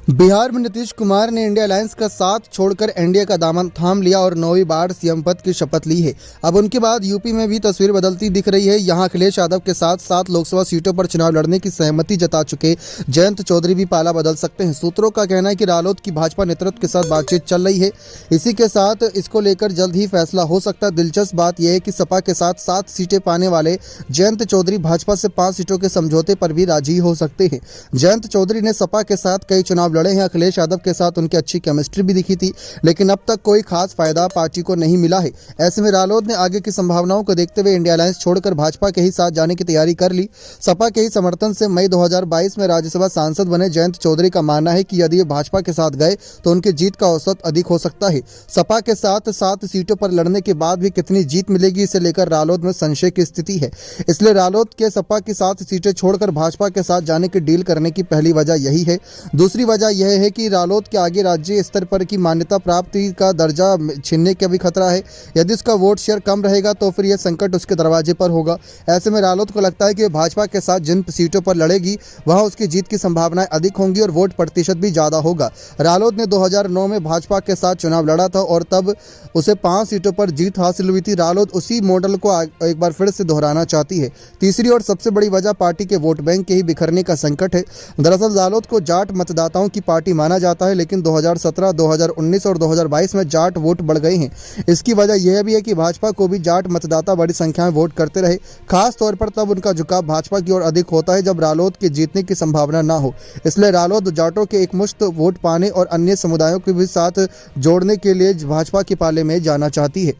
बिहार में नीतीश कुमार ने India alliance का साथ छोड़कर एनडीए का दामन थाम लिया और 9वीं बार सीएम पद की शपथ ली है। अब उनके बाद यूपी में भी तस्वीर बदलती दिख रही है। यहां अखिलेश यादव के साथ 7 लोकसभा सीटों पर चुनाव लड़ने की सहमति जता चुके जयंत चौधरी भी पाला बदल सकते हैं। सूत्रों का कहना है कि रालोद की भाजपा नेतृत्व के साथ बातचीत चल रही है। इसी के साथ इसको लेकर जल्द ही फैसला हो सकता है। दिलचस्प बात यह है कि सपा के साथ 7 सीटें पाने वाले जयंत चौधरी भाजपा से 5 सीटों के समझौते पर भी राजी हो सकते हैं। जयंत चौधरी ने सपा के साथ कई चुनाव लड़े हैं। अखिलेश यादव के साथ उनकी अच्छी केमिस्ट्री भी दिखी थी, लेकिन अब तक कोई खास फायदा पार्टी को नहीं मिला है। ऐसे में रालोद ने आगे की संभावनाओं को देखते हुए इंडिया अलायंस छोड़कर भाजपा के ही साथ जाने की तैयारी कर ली। सपा के ही समर्थन से मई 2022 में राज्यसभा सांसद बने जयंत चौधरी का मानना है कि यदि वे भाजपा के साथ गए तो उनकी जीत का औसत अधिक हो सकता है। सपा के साथ 7 सीटों पर लड़ने के बाद भी कितनी जीत मिलेगी, इसे लेकर रालोद में संशय की स्थिति है। इसलिए रालोद के सपा की 7 सीटें छोड़कर भाजपा के साथ जाने की डील करने की पहली वजह यही है। दूसरी वजह यह है कि रालोद के आगे राज्य स्तर पर की मान्यता प्राप्ति का दर्जा छीनने का भी खतरा है। यदि उसका वोट शेयर कम रहेगा तो फिर यह संकट उसके दरवाजे पर होगा। ऐसे में रालोद को लगता है कि भाजपा के साथ जिन सीटों पर लड़ेगी वहां उसकी जीत की संभावनाएं अधिक होंगी और वोट प्रतिशत भी ज्यादा होगा। रालोद ने 2009 में भाजपा के साथ चुनाव लड़ा था और तब उसे 5 सीटों पर जीत हासिल हुई थी। रालोद उसी मॉडल को एक बार फिर से दोहराना चाहती है। तीसरी और सबसे बड़ी वजह पार्टी के वोट बैंक के ही बिखरने का संकट है। दरअसल रालोद को जाट मतदाताओं की पार्टी माना जाता है, लेकिन 2017, 2019 और 2022 में जाट वोट बढ़ गए हैं। इसकी वजह यह भी है कि भाजपा को भी जाट मतदाता बड़ी संख्या में वोट करते रहे। खास तौर पर तब उनका झुकाव भाजपा की ओर अधिक होता है जब रालोद के जीतने की संभावना ना हो। इसलिए रालोद जाटों के एकमुश्त वोट पाने और अन्य समुदायों के भी साथ जोड़ने के लिए भाजपा के पाले में जाना चाहती है।